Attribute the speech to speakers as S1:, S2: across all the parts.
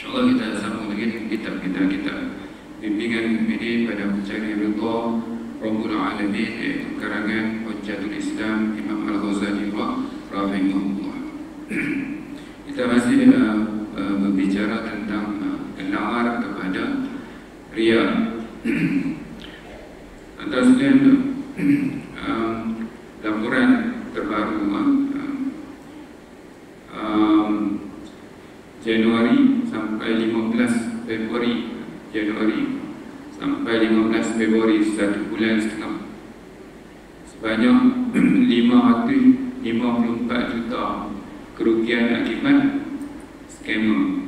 S1: InsyaAllah kita sambung lagi dengan kitab bimbingan ini pada mencari ridha Rabbul Alamin, iaitu karangan Hujjatul Islam Imam Al-Ghazali rahimahullah. Kita masih berbicara tentang gelar kepada riya. Antara sekalian laporan terbaru Januari sampai 15 Februari sampai 15 Februari 1 bulan setengah, sebanyak 554 juta kerugian akibat skema,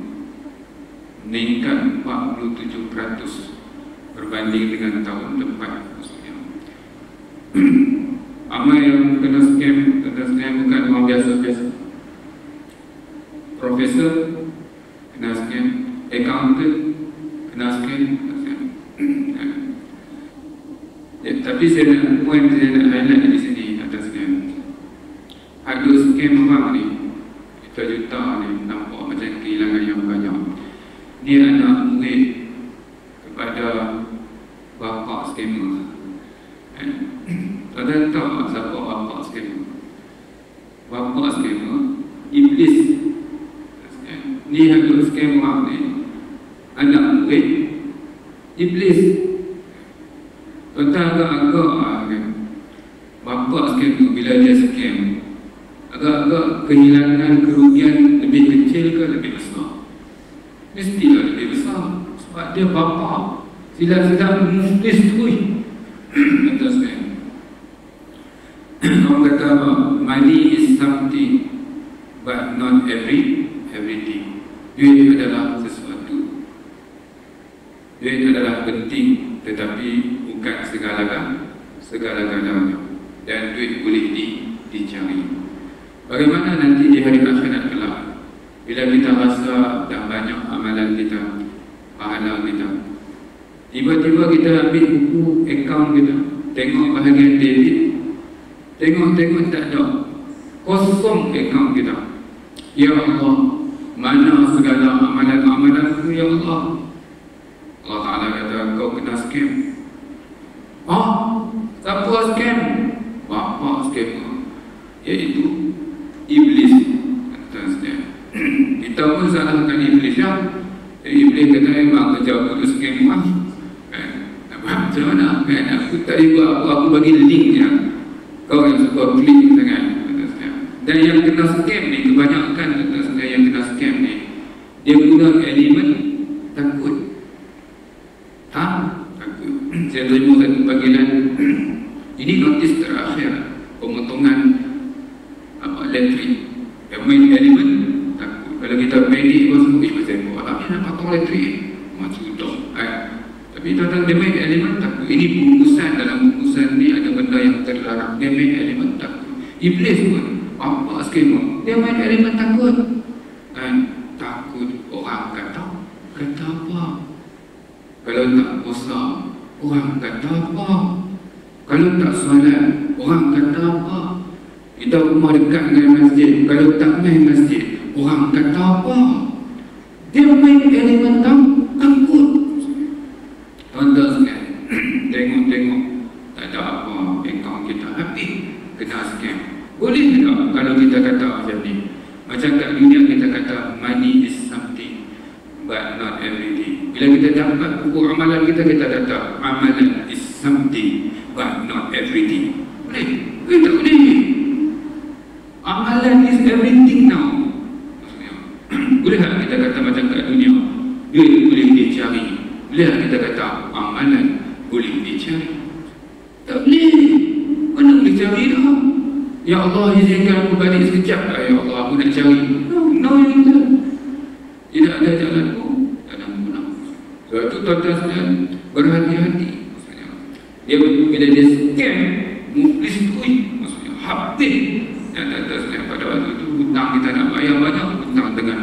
S1: meningkat 47% berbanding dengan tahun depan. Maksudnya amal yang kena scam bukan orang biasa-biasa. Profesor kena scam, accountant kena scam. Tapi saya nak highlight di sini atas scam. Ada scam orang ni juta-juta ni nampak macam kehilangan yang banyak. Dia anak murid kepada bapa scammer. Tuan-tuan tahu tak siapa bapa scammer? Bapa scammer iblis. Ni ada scam orang ni anak murid iblis. Tuan-tuan agak-agak kan, bapa scammer bila dia scam, agak-agak kehilangan kerugian lebih kecil ke lebih besar? Mestilah lebih besar, sebab dia bapa. Silap-silap muflis tu. Atas kan, orang kata money is something but not everything. Duit adalah sesuatu. Duit adalah penting, tetapi bukan segala-galanya. Dan duit boleh dicari. Bagaimana nanti di hari akhirat kelak, bila kita rasa dah banyak amalan kita, pahala kita, tiba-tiba kita ambil buku akaun kita, tengok bahagian debit, tengok tak ada, kosong akaun kita. Ya Allah, mana segala amalan-amalanku ya Allah? Allah Ta'ala kata, kau kena scam. Siapa scam? Bapa scam, iaitu iblis. Kita pun salahkan iblis ya. Iblis kata memang kerja aku tu scam kan? Macam mana kan? Aku tak buat apa, aku bagi linknya. Kau yang suka klik sangat. Dan yang kena scam ni, kebanyakan yang kena scam ni, dia guna elemen takut. Takut. Saya terima satu panggilan. Ini notis terakhir pemotongan elektrik. Yang main elemen takut. Kalau kita main ni, kita semua macam tapi nak potong elektrik macam tu. Tapi tuan-tuan, dia main elemen takut. Ini bungkusan, dalam bungkusan ni ada benda yang terlarang. Dia main elemen takut. Iblis pun apa skema, dia main elemen takut. Takut orang kata apa? Kalau tak puasa, orang kata apa? Kalau tak solat, orang kata apa? Kita rumah dekat dengan masjid, kalau tak main masjid, orang kata apa? Dia main elemen takut. Tuan-tuan sekalian, tengok tak ada apa akaun kita habis kena scam. Boleh tak kalau kita kata macam ni? Macam kat dunia kita kata money is something but not everything. Bila kita dapat buku amalan kita kata amalan is something but not everything. Boleh? Tak boleh. Amalan is everything now. Boleh tak kita kata macam kat dunia, duit boleh dicari? Boleh tak kita kata amalan boleh dicari? Tak boleh. Mana boleh cari dah? Ya Allah, izinkan aku balik sekejap lah. Ya Allah, aku nak cari. No, tidak ada jalan pun dalam menang. Sebab itu tuan-tuan sekalian, berhati-hati. Dia bila dia scam, muflis tu maksudnya habis. Dan tuan-tuan sekalian, pada waktu itu hutang kita nak bayar banyak, hutang dengan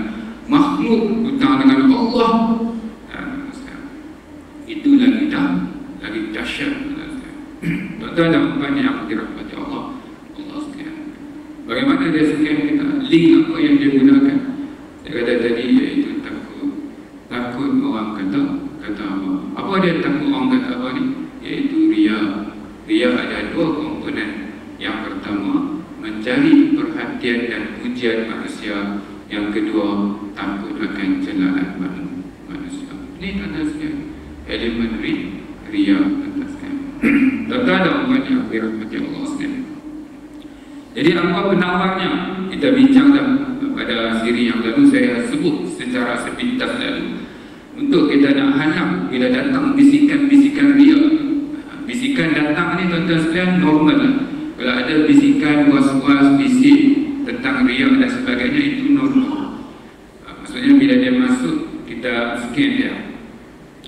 S1: makhluk, hutang dengan Allah. Itulah kita lagi dahsyat. Tuan-tuan nak banyak dirahmati Allah. Bagaimana dia scam kita? Link apa yang dia gunakan? Saya kata tadi iaitu takut. menggunakan celaan manusia. Ini tanda sekalian elemen ria tanda sekalian. Tanda ada umat yang dirahmati Allah sekalian. Jadi apa penawarnya? Kita bincang dah pada siri yang lalu, saya sebut secara sepintas lalu. Untuk kita nak halang bila datang bisikan-bisikan ria. Bisikan datang ni tuan-tuan sekalian normal lah. Kalau ada bisikan was-was, bisik tentang ria dan sebagainya, itu normal. Maksudnya bila dia masuk, kita scan dia.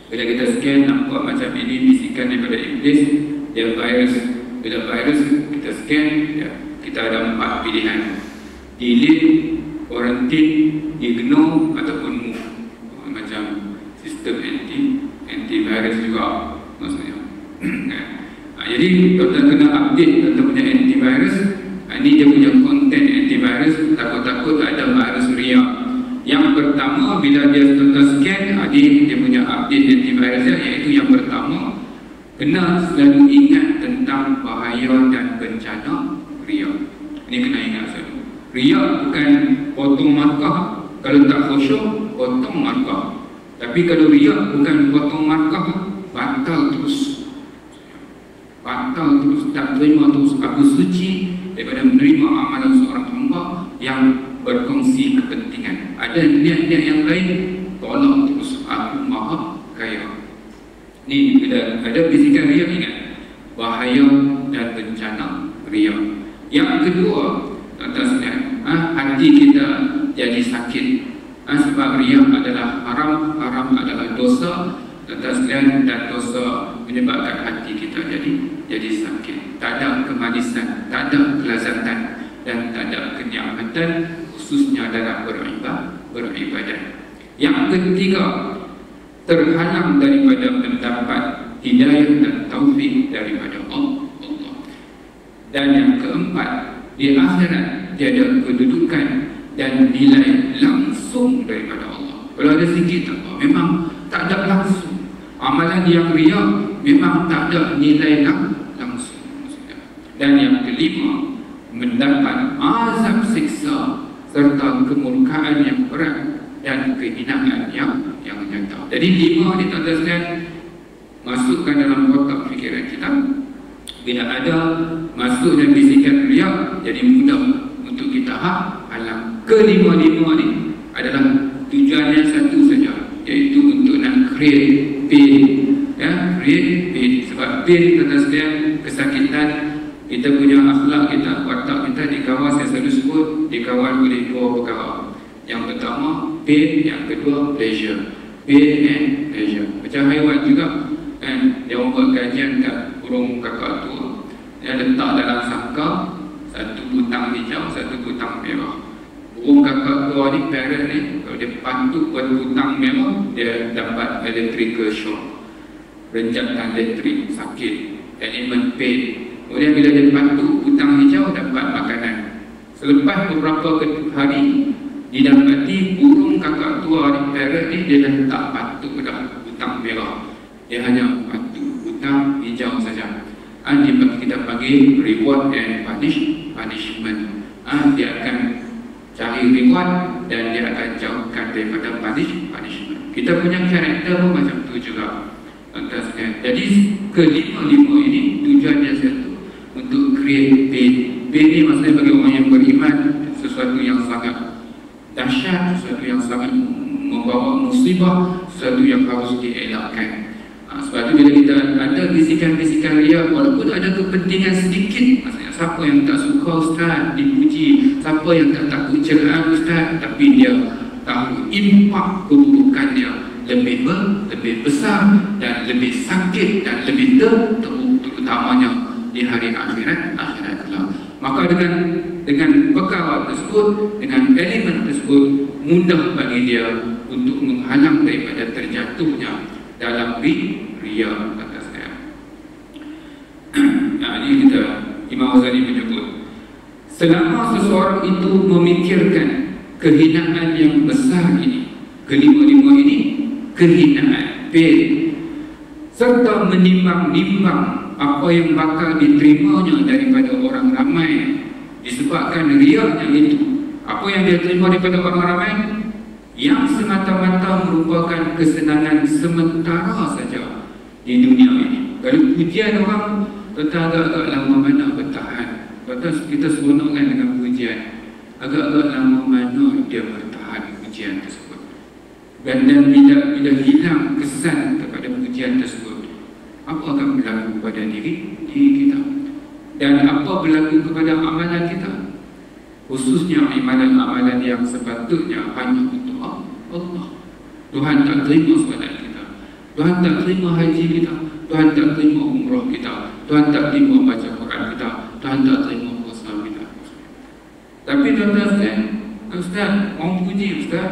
S1: Bila kita scan, nampak macam ini bisikan daripada iblis, dia virus. Bila virus, kita scan, ya, kita ada 4 pilihan: delete, quarantine, ignore ataupun move. Macam sistem antivirus juga maksudnya. Jadi tuan-tuan kena update tuan-tuan punya antivirus. Ini dia punya konten antivirus. Takut-takut ada virus ria. Yang pertama, bila dia tuan-tuan scan, dia punya update antivirusnya, iaitu yang pertama, kena selalu ingat tentang bahaya dan bencana ria. Ini kena ingat selalu. Ria bukan potong markah. Kalau tak khusyuk, potong markah. Tapi kalau ria bukan potong markah, batal terus. Batal terus, tak terima terus. Aku suci daripada menerima amalan seorang hamba yang berkongsi kepentingan. Ada niat-niat yang lain, tolak terus. Aku maha kaya. Ni bila ada bisikan ria, ingat bahaya dan bencana ria. Yang kedua, tuan-tuan sekalian, hati kita jadi sakit. Sebab ria adalah haram, haram adalah dosa, tuan-tuan sekalian, dan dosa menyebabkan hati kita jadi sakit. Tak ada kemanisan, tak ada kelazatan, dan tak ada kenyamanan, khususnya dalam beribadah. Yang ketiga, terhalang daripada mendapat hidayah dan taufik daripada Allah. Dan yang keempat, di akhirat tiada kedudukan dan nilai langsung daripada Allah. Kalau ada sikit tak, memang tak ada langsung. Amalan yang ria memang tak ada nilai langsung. Dan yang kelima, mendapat azab siksa serta kemurkaan yang berat dan kehinaan yang nyata. Jadi 5 ni tuan-tuan sekalian, masukkan dalam kotak fikiran kita. Bila ada masuk dan bisikan ria, jadi mudah untuk kita halang. Kelima-lima ni adalah tujuannya satu saja, iaitu untuk nak create pain. Ya, create pain. Sebab pain, tuan-tuan sekalian, kesakitan, kita punya akhlak kita, watak kita dikawal, saya selalu sebut, dikawal oleh 2 perkara. Yang pertama, pain. Yang kedua, pleasure. Pain and pleasure. Macam haiwan juga, dia buat kajian kat burung kakak tua. Dia letak dalam sangkar, satu butang hijau, satu butang merah. Burung kakak tua ni, parrot ni, kalau dia patut buat butang merah, dia dapat electrical shock, renjatan elektrik, sakit, elemen pain. Kemudian bila dia patut butang hijau, dapat makanan. Selepas beberapa hari, didapati burung kakak tua ni, parrot ni, dia dah tak patut dah butang merah. Dia hanya patut butang hijau saja. Kita panggil reward and punishment. Dia akan cari reward dan dia akan jauhkan daripada punishment. Kita punya karakter pun macam tu juga. Jadi kelima-lima ini tujuannya satu, untuk create pain. Pain ni maksudnya bagi orang yang beriman, sesuatu yang sangat dahsyat, sesuatu yang sangat membawa musibah, sesuatu yang harus dielakkan. Sebab itu bila kita ada bisikan-bisikan ria, walaupun ada kepentingan sedikit, maksudnya siapa yang tak suka Ustaz dipuji, siapa yang tak takut celaan Ustaz, tapi dia tahu impak keburukannya lebih besar dan lebih sakit dan lebih teruk, terutamanya di hari akhirat kelak. Maka dengan perkara tersebut, dengan elemen tersebut, mudah bagi dia untuk menghalang daripada terjatuhnya dalam ria atas saya. Ini kita, Imam Ghazali menyebut, selama seseorang itu memikirkan kehinaan yang besar ini, kelima-lima ini, kehinaan, pain, serta menimbang-nimbang apa yang bakal diterimanya daripada orang ramai disebabkan ria yang itu. Apa yang dia terima daripada orang ramai? yang semata-mata merupakan kesenangan sementara saja di dunia ini. Kalau pujian orang, tentang agak-agak lama mana bertahan. Lepas kita seronokkan dengan pujian, agak-agak lama mana dia bertahan pujian tersebut. Dan bila hilang kesan kepada pujian tersebut, apa akan berlaku pada diri kita? Dan apa berlaku kepada amalan kita? Khususnya amalan-amalan yang sepatutnya hanya untuk Allah. Tuhan tak terima solat kita, Tuhan tak terima haji kita, Tuhan tak terima umrah kita, Tuhan tak terima baca Quran kita, Tuhan tak terima puasa kita. Tapi tuan-tuan, Ustaz orang puji Ustaz,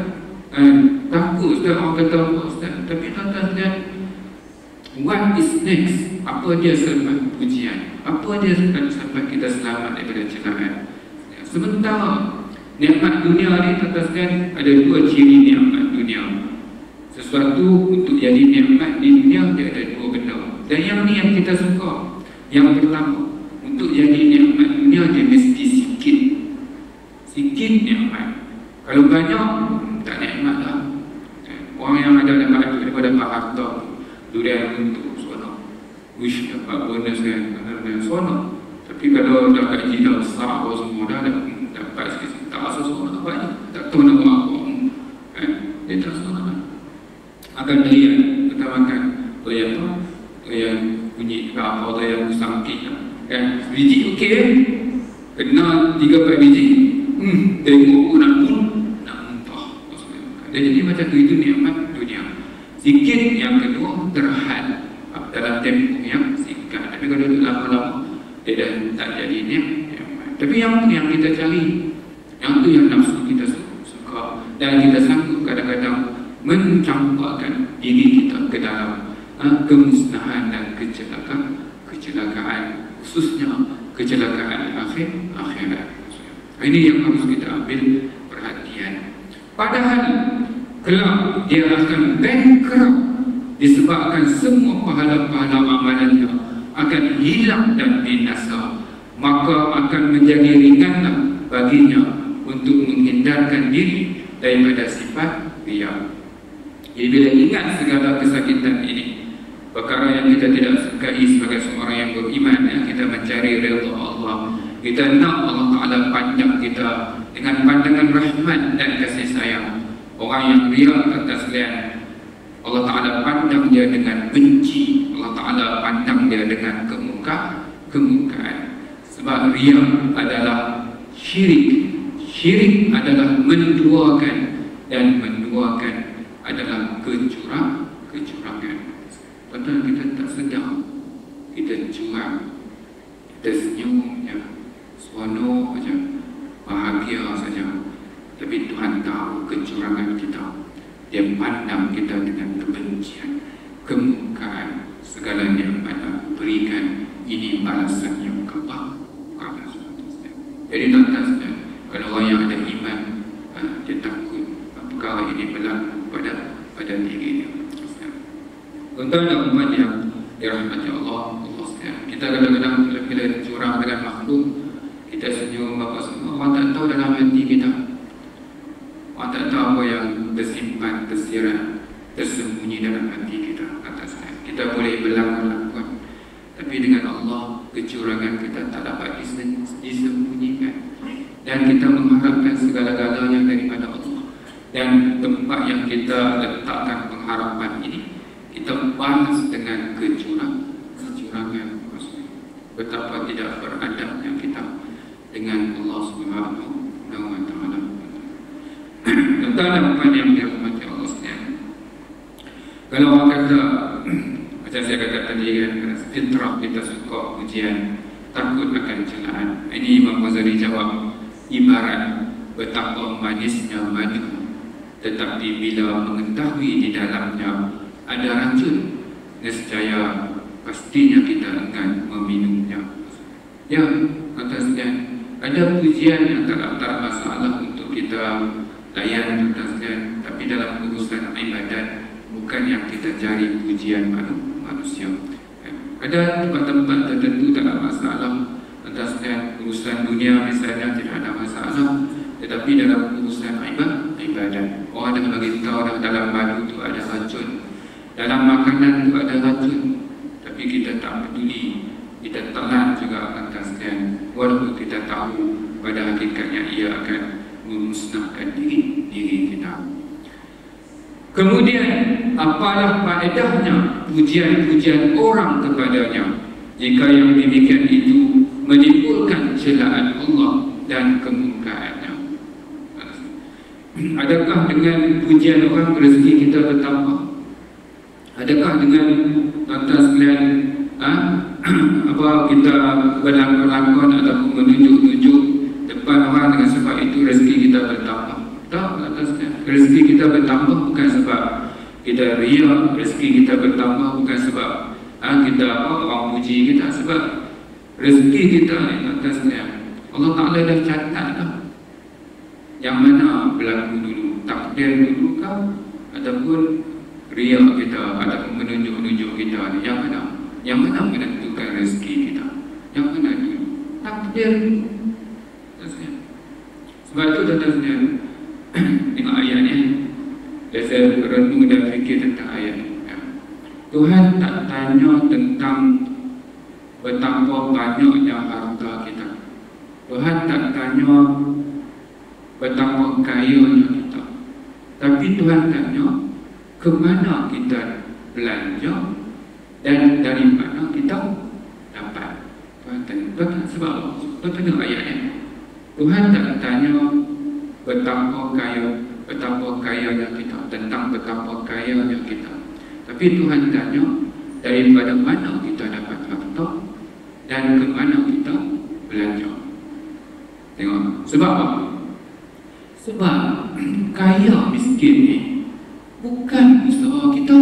S1: takut Ustaz orang kata apa Ustaz. Tapi tuan-tuan, what is next? Apa dia selepas pujian? Apa dia sampai kita selamat daripada celaan? Sementara nikmat dunia ni, tuan-tuan, ada dua ciri nikmat dunia. Sesuatu untuk jadi nikmat di dunia, dia ada dua benda. Dan yang ni yang kita suka. Yang pertama, untuk jadi nikmat dunia, dia mesti sikit. Sikit nikmat. Kalau banyak, tak nikmat lah. Orang yang ada dapat harta, durian untuk sonok. Wish dapat bonus kan, sonok. Tapi kalau dah gaji dah besar, apa semua dah dapat sikit, tak rasa sonok banyak. Tak tahu nak buat apa. Dia tak sonok. Akan doyan, kita makan doyan apa? Doyan bunyi ke apa, doyan sangkit kan? Biji okey, kena 3-4 biji, tengok nak muntah. Jadi macam tu, itu nikmat dunia. Sikit. Yang kedua, terhad dalam tempoh yang singkat. Tapi kalau lama-lama, dia dah tak jadi nikmat. Tapi yang kita cari, yang tu yang nafsu kita suka, dan kita sanggup kadang-kadang mencampakkan diri kita ke dalam kemusnahan dan kecelakaan, khususnya kecelakaan akhirat. Ini yang harus kita ambil perhatian. Padahal kelak dia akan bankrupt disebabkan semua pahala-pahala amalannya akan hilang dan binasa. Maka akan menjadi ringanlah baginya untuk menghindarkan diri daripada sifat riya. Jadi bila ingat segala kesakitan ini, perkara yang kita tidak sukai sebagai seorang yang beriman, kita mencari redha Allah, kita nak Allah Ta'ala pandang kita dengan pandangan rahmat dan kasih sayang. Orang yang riya atas sekalian, Allah Ta'ala pandang dia dengan benci, Allah Ta'ala pandang dia dengan kemurkaan. Sebab riya adalah syirik. Syirik adalah menduakan, dan menduakan adalah kecurangan. Padahal kita tak sedar, kita curang, kita senyum je, seronok saja, bahagia saja. Tapi Tuhan tahu kecurangan kita. Dia pandang kita dengan kebencian, kemurkaan. Segala nikmat berikan, ini balasan yang kebal. Jadi tuan-tuan, kalau orang yang ada iman, dia takut perkara ini berlaku pada diri dia. Tuan-tuan dan umat yang dirahmati Allah sekalian, kita kadang-kadang bila curang dengan makhluk, kita senyum apa semua, orang tak tahu dalam hati kita. Orang tak tahu apa yang tersimpan, tersirat, tersembunyi dalam hati kita. Kita boleh berlaku-lakukan, tapi dengan Allah kecurangan kita tak dapat disembunyikan. Dan kita mengharapkan segala-galanya daripada Allah. Dan tempat yang kita letakkan pengharapan ini, kita balas dengan kecurangan. Betapa tidak beradabnya kita dengan Allah Subhanahu wa Ta'ala. Tentang apa yang dirahmati Allah sekalian. Kalau orang kata, macam saya kata tadi kan, fitrah kita suka ujian, takut akan celaan. Ini Imam Ghazali jawab, ibarat betapa manisnya madu, tetapi bila mengetahui di dalamnya ada racun, nescaya pastinya kita akan meminumnya. Ya, kata sekalian, ada pujian yang tak masalah untuk kita layan, kata sekalian. Tapi dalam urusan ibadat, bukan yang kita cari pujian manusia. Ada tempat-tempat tertentu tak ada masalah. Kata sekalian, urusan dunia misalnya tidak ada masalah. Tetapi dalam urusan ibadat. Orang dah bagi tahu dah dalam madu tu ada racun, dalam makanan tu ada racun, tapi kita tak peduli, kita telan juga atas sekalian, walaupun kita tahu pada hakikatnya ia akan memusnahkan diri kita. Kemudian apalah faedahnya pujian-pujian orang kepadanya jika yang demikian itu menimbulkan celaan Allah dan kemungkarannya? Adakah dengan pujian orang rezeki kita bertambah? Adakah dengan tuan-tuan sekalian kita berlakon-lakon ataupun menunjuk-nunjuk depan orang dengan sebab itu rezeki kita bertambah? Tak, tuan-tuan sekalian. Rezeki kita bertambah bukan sebab kita riak, rezeki kita bertambah bukan sebab kita orang puji kita, sebab rezeki kita ni tuan-tuan sekalian, Allah Ta'ala dah catat dah. Yang mana berlaku dulu, takdir dulu kah ataupun riak kita ataupun menunjuk-nunjuk kita ni? Yang mana? Yang mana menentukan rezeki kita? Yang mana dulu? Takdir dulu. Sebab itu tuan-tuan sekalian, tengok ayat ni, saya renung dan fikir tentang ayat ni. Tuhan tak tanya tentang betapa banyaknya harta kita. Tuhan tak tanya betapa kayanya kita, tapi Tuhan tanya ke mana kita belanja dan dari mana kita dapat. Tuhan tanya sebab Tuhan tengok ayatnya. Tuhan tak tanya betapa kayanya kita, tentang betapa kayanya kita, tapi Tuhan tanya daripada mana kita dapat harta dan ke mana kita belanja. Tengok sebab apa? Sebab kaya miskin ni bukan usaha kita.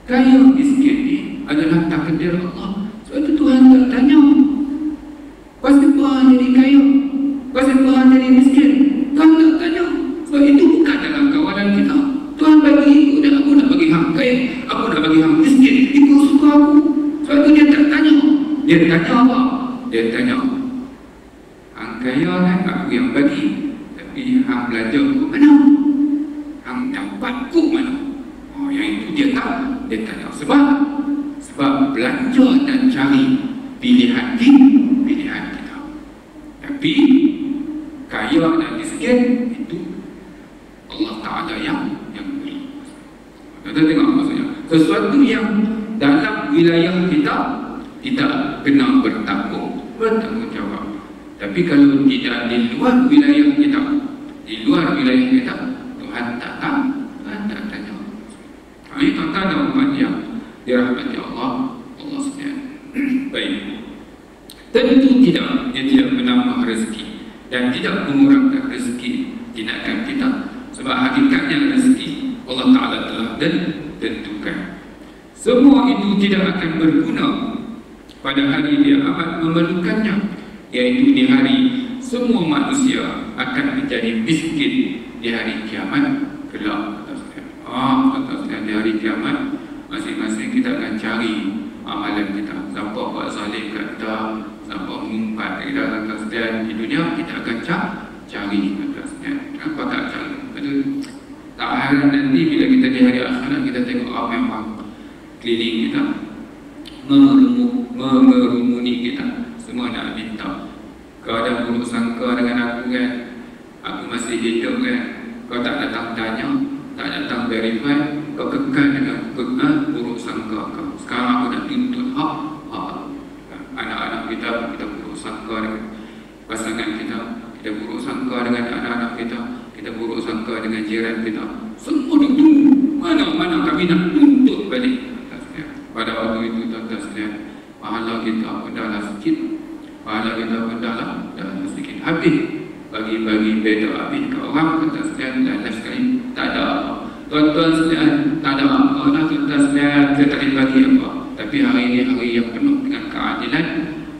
S1: Kaya miskin ni adalah takdir Allah. Sebab itu Tuhan tak tanya pasal apa jadi kaya, pasal apa jadi miskin. Tuhan tak tanya. Sebab itu bukan dalam kawalan kita. Tuhan bagi ikut dan aku nak bagi hang kaya, aku nak bagi hang miskin, ikut suka aku. Sebab itu dia tak tanya. Dia tanya apa? Dia tanya hang kaya kan aku yang bagi, tapi hang belajar ke mana? Hang dapat ke mana? Oh, yang itu dia tahu. Dia tanya sebab belanja dan cari pilihan kita. Tapi kaya dan miskin itu Allah Ta'ala yang beri. Kita tengok maksudnya, sesuatu yang dalam wilayah kita kena bertanggung jawab. Tapi kalau tidak di luar wilayah kita, Tuhan tak tahu, Tuhan tak tanya. Ini tanda umat yang dirahmati Allah sekalian. Baik. Tentu dia tidak menambah rezeki dan tidak mengurangkan rezeki tindakan kita, sebab hakikatnya rezeki Allah Ta'ala telah tentukan. Semua itu tidak akan berguna pada hari dia amat memerlukannya, yaitu di hari semua manusia akan menjadi miskin di hari kiamat kelak. Di hari kiamat masing-masing kita akan cari amalan kita. Siapa buat zalim kat kita, siapa mengumpat kita dan di dunia, kita akan cari apa tak cari. Betul. Tak harap nanti bila kita di hari akhirat kita tengok apa memang keliling kita, merumuni kita, semua nak minta. Kau ada buruk sangka dengan aku kan? Aku masih hidup kan? Kau tak datang tanya, tak datang verify, kau kekal dengan buruk sangka kau. Sekarang aku nak tuntut hak. Anak-anak kita buruk sangka dengan pasangan kita buruk sangka dengan anak-anak kita buruk sangka dengan jiran kita. Semua ditunggu. Mana kami nak tuntut balik. Pada waktu itu tuan-tuan sekalian, pahala kita pun dah sikit, sedikit habis. Bagi beda habis ke orang, tuan-tuan sekalian, dan sekali tak ada apa. Tuan-tuan sekalian, tak ada apa. Tuan-tuan sekalian, kita tak boleh bagi apa. Tapi hari ini hari yang penuh dengan keadilan,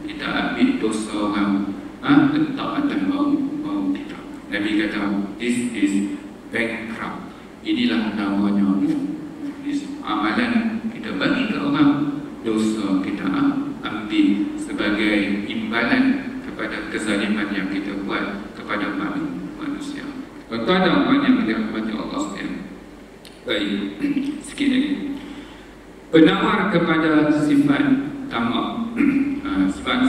S1: kita ambil dosa orang letak atas bau kita. Nabi kata, this is bankrupt. Inilah namanya amalan kita bagi ke orang, dosa kita ambil sebagai imbalan kepada kezaliman yang kita buat kepada manusia. Tuan-tuan dan puan yang dirahmati Allah sekalian. Baik, sikit lagi. Penawar kepada sifat tamak.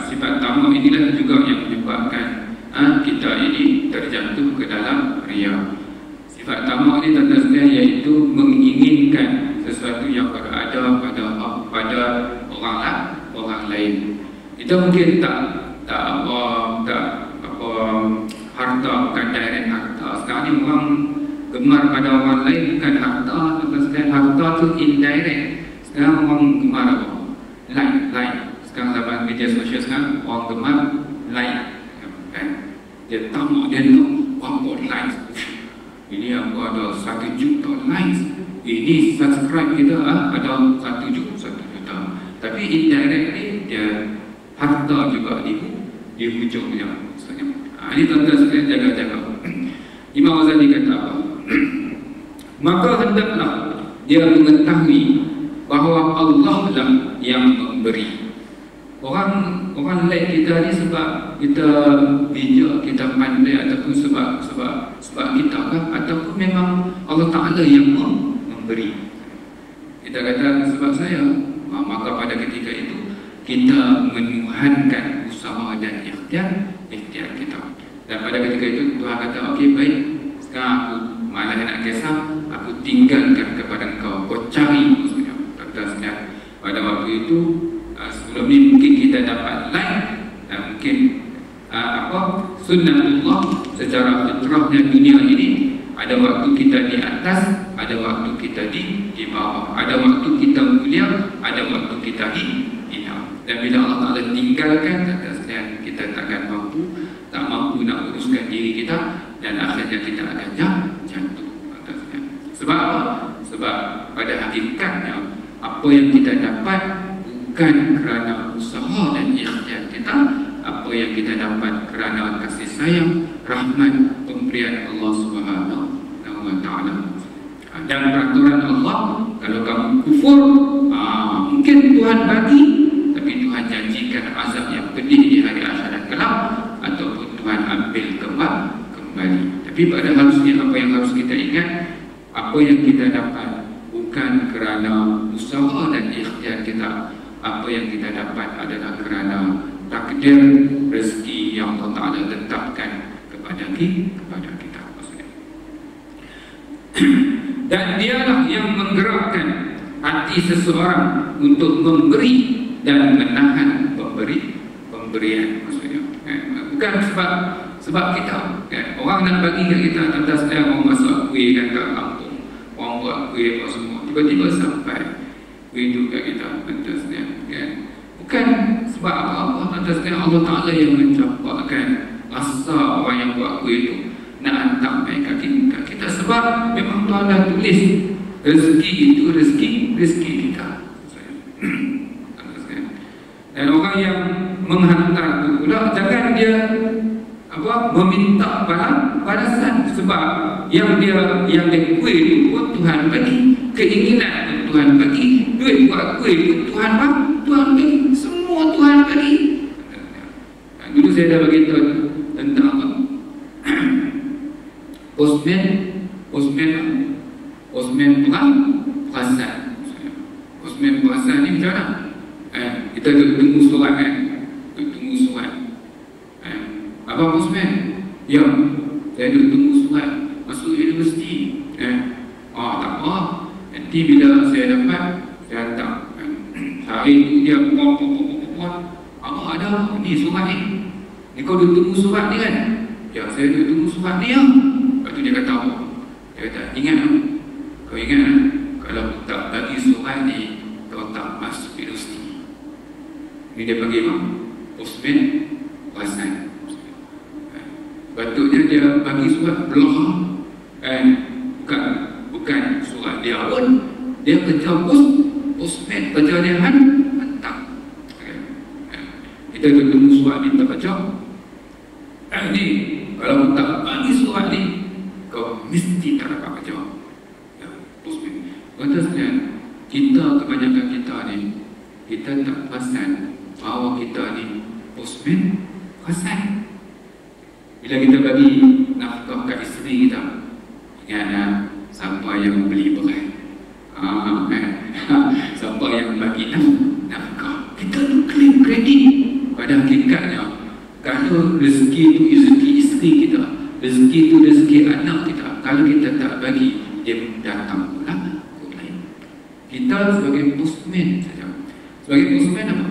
S1: Sifat tamak inilah juga yang menyebabkan kita ini terjatuh ke dalam riya. Sifat tamak ini tanda sekalian iaitu menginginkan sesuatu yang berada pada orang lain. Kita mungkin tak harta, bukan direct harta. Sekarang ni orang gemar pada orang lain bukan harta, tanda sekalian harta tu indirect. Sekarang orang gemar apa? Like. Sekarang zaman media sosial sekarang orang gemar like, kan? Dia tamak, dia nak berapa likes. Ini aku ada 1 juta likes. Ini subscribe kita ada 1 juta. Tapi indirectly dia harta juga di hujungnya. Ini tuan-tuan sekalian, jaga-jaga. Imam Ghazali kata apa? Maka hendaklah dia mengetahui bahawa Allah lah yang memberi. Orang like kita ni sebab kita bijak, kita pandai, ataupun sebab kita kan, ataupun memang Allah Ta'ala yang memberi. Kita kata sebab saya, maka pada ketika itu kita menuhankan usaha dan ikhtiar kita. Dan pada ketika itu Tuhan kata, okey baik, sekarang aku malah nak kisah, aku tinggalkan kepada engkau, kau cari maksudnya. Pada waktu itu sebelum ni mungkin kita dapat like dan mungkin sunnatullah secara fitrahnya dunia ini, ada waktu kita di atas, ada waktu kita di bawah, ada waktu kita mulia, ada waktu kita hina. Dan bila Allah Ta'ala tinggalkan, kata kita takkan tak mampu nak uruskan diri kita, dan akhirnya kita akan jatuh. Sebab apa? Sebab pada hakikatnya apa yang kita dapat bukan kerana usaha dan ikhtiar kita, apa yang kita dapat kerana kasih sayang, rahmat, pemberian Allah Subhanahu wa Ta'ala. Dan peraturan Allah, kalau kamu kufur, mungkin Tuhan bagi, tapi Tuhan janjikan azab yang pedih di hari akhirat kelak, ataupun Tuhan ambil kembali. Tapi pada harusnya apa yang harus kita ingat, apa yang kita dapat bukan kerana usaha dan ikhtiar kita, apa yang kita dapat adalah kerana takdir rezeki yang Allah Ta'ala letakkan kepada kita. Dan dialah yang menggerakkan hati seseorang untuk memberi dan menahan pemberian maksudnya. Bukan sebab kita, orang nak bagi kat kita, atas saya orang masak kuih kat kampung, orang buat kuih apa semua, tiba-tiba sampai kuih itu kat kita, atasnya, bukan sebab apa-apa, atasnya Allah Ta'ala yang mencampakkan rasa orang yang buat kuih itu nak hantar kat kita, sebab memang Tuhan dah tulis rezeki itu rezeki kita. Dan orang yang menghantar itu pula, jangan dia meminta balasan, sebab yang dia kuih itu pun Tuhan bagi, keinginan pun Tuhan bagi, duit buat kuih pun Tuhan bagi, semua Tuhan bagi. Dulu saya dah bagi tahu tentang apa? Postman perasan. Postman perasan ni macam mana? Kita tunggu surat tunggu surat. Abang postman? Ya, saya tunggu surat masuk universiti. Tak apa, nanti bila saya dapat, saya hantar. Hari itu dia abang ada ni surat ni. Ni kau tunggu surat ni kan? Ya, saya tunggu surat ni ya. Lepas tu dia kata apa? Dia kata, ingat kau ingat kalau tak bagi surat ni, kau tak masuk universiti. Ni dia bagi apa? Postman perasan. Patutnya dia bagi surat belakang, bukan surat dia pun, dia kerja postman, kerja dia hantar. Kita tunggu surat ni tak baca. Ni kalau tak bagi surat ni, kau mesti tak dapat baca. Postman. Kata sekalian, kebanyakan kita ni, kita tak perasan bahawa kita ni postman perasan. Bila kita bagi nafkah kat isteri kita, Ingat siapa yang beli beras, siapa yang bagi nafkah. Kita tu claim kredit. Pada hakikatnya, kalau rezeki itu rezeki isteri kita, rezeki itu rezeki anak kita, kalau kita tak bagi, dia datang pula lain. Kita sebagai postman saja. Sebagai postman apa?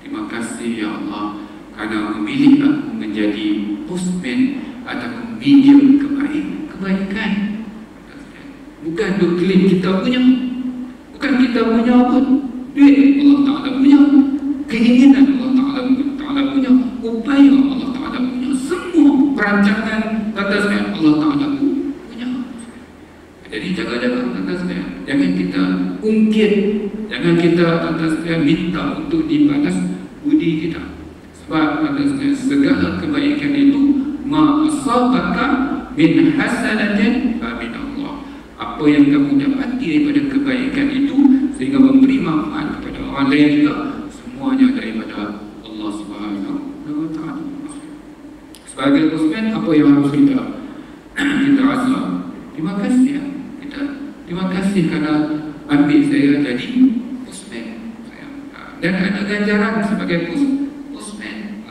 S1: Terima kasih ya Allah kerana memilih aku menjadi postman atau medium kebaikan. Bukan duk claim kita punya, bukan kita punya apa duit, Allah Ta'ala punya, keinginan Allah Ta'ala punya, upaya Allah Ta'ala punya, semua perancangan tata sekalian Allah Ta'ala punya. Jadi jaga-jaga tata sekalian, jangan kita ungkit, jangan kita tata sekalian minta untuk dibalas budi kita. Sebab tata sekalian, segala kebaikan itu ma asabaka min hasanatin fa min Allah. Apa yang kamu dapati daripada kebaikan itu sehingga memberi manfaat kepada orang lain juga, semuanya daripada Allah Subhanahu wa Ta'ala. Sebagai postman, apa yang harus kita rasa? Terima kasih ya. Terima kasih kerana ambil saya jadi postman. Dan ada ganjaran sebagai postman.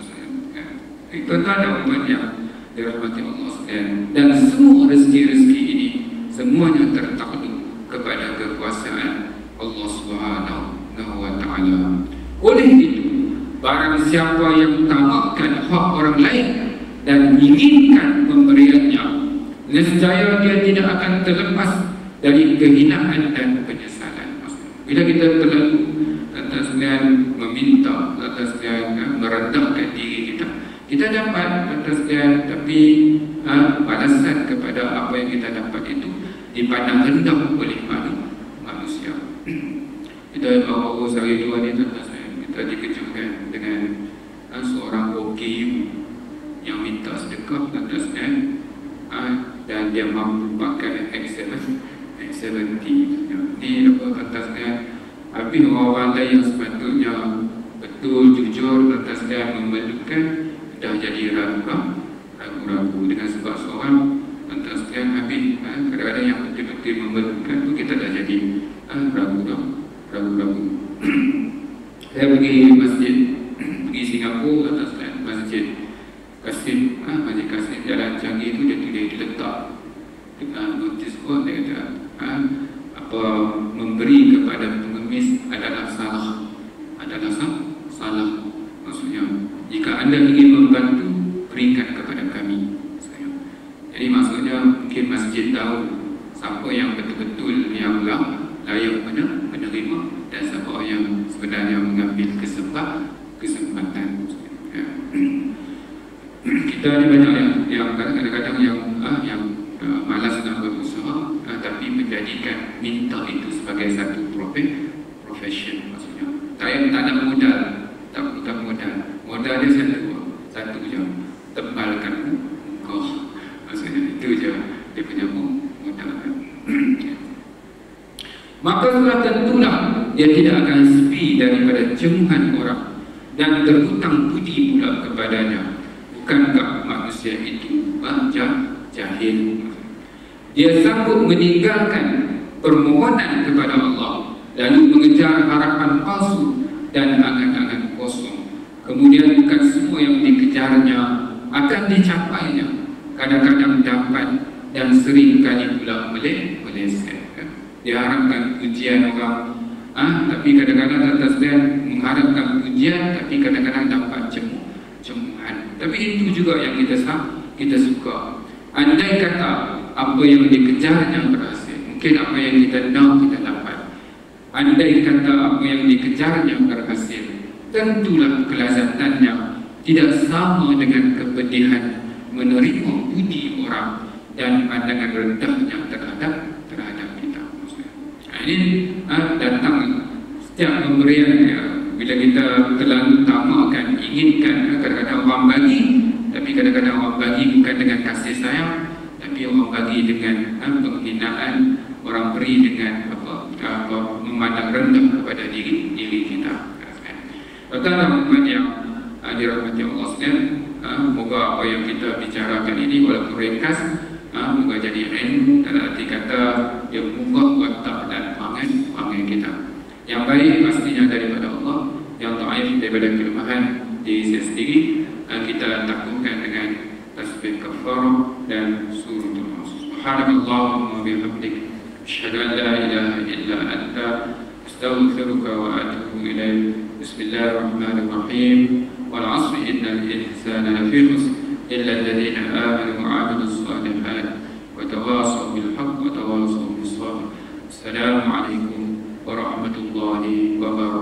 S1: Itu ada umat yang dirahmati Allah sekalian. Dan semua rezeki-rezeki ini semuanya tertakluk kepada kekuasaan Allah Subhanahu wa Ta'ala. Oleh itu, barang siapa yang tamakkan hak orang lain dan menginginkan pemberiannya, nescaya dia tidak akan terlepas dari kehinaan dan penyesalan. Bila kita terlalu atas sekalian meminta, atas sekalian merendahkan diri kita, kita dapat atas sekalian, tapi balasan kepada apa yang kita dapat itu dipandang rendah oleh manusia. Kita bawa sehari dua ni kita dikejutkan dengan seorang OKU yang minta sedekah atasnya, dan dia mampu pakai X70. Ini apa atasnya, habis orang lain yang sepatutnya betul jujur atasnya memerlukan dah jadi ragu-ragu dengan sebab seorang atasnya habis kadang-kadang yang betul-betul memerlukan tu kita dah jadi ragu-ragu. Saya pergi masjid, pergi Singapura atasnya masjid Kasim, masjid Kasim Jalan Canggih tu dia diletak dengan notis pun dia kata memberi kepada pengemis adalah salah. Maksudnya jika anda ingin membantu, berikan kepada kami. Jadi maksudnya mungkin masjid tahu siapa yang betul-betul yang layak menerima dan siapa yang sebenarnya mengambil kesempatan. Kita ni banyak yang kadang-kadang yang malas nak berusaha, tapi menjadikan minta itu sebagai satu profession. Maksudnya tak ada modal, tak butuh modal dia satu je, tebalkan muka. Maksudnya itu je dia punya modal. Maka sudah tentulah dia tidak akan sepi daripada cemuhan orang dan berhutang budi pula kepadanya. Bukankah manusia itu jahil? Dia sanggup meninggalkan permohonan kepada Allah, lalu mengejar harapan palsu dan angan-angan kosong. Kemudian bukan semua yang dikejarnya akan dicapainya. Kadang-kadang dapat dan sering kali pula meleset. Dia harapkan pujian orang, tapi kadang-kadang atas dia mengharapkan pujian, tapi kadang-kadang dapat cemuhan. Tapi itu juga yang kita suka. Andai kata apa yang dikejarnya berhasil, mungkin apa yang kita nak kita dapat. Andai kata apa yang dikejarnya berhasil, tentulah kelazatannya tidak sama dengan kepedihan menerima puji orang dan pandangan rendahnya terhadap kita. Ini datang setiap pemberian bila kita terlalu tamakkan, inginkan, kadang-kadang orang bagi, tapi kadang-kadang orang bagi bukan dengan kasih sayang, tapi orang bagi dengan penghinaan, orang beri dengan memandang rendah kepada diri kita. Tuan-tuan umat yang dirahmati Allah sekalian, moga apa yang kita bicarakan ini walaupun ringkas Moga jadi ilmu dalam arti kata dia buka watak dan pangan kita. Yang baik pastinya daripada Allah, yang taif daripada kelemahan diri saya sendiri. Kita takutkan dengan tasbih kafarah dan suratul Nas. Subhanallahumma bihamdik, asyhadu an la ilaha illa anta, astaghfiruka wa atubu ilaik. Bismillahirrahmanirrahim. Wal 'asri innal insana lafi khusr illa alladhina amanu wa 'amilus shalihat wa tawassaw bil haqq wa tawassaw bis sabr. Assalamu alaikum warahmatullahi wabarakatuh.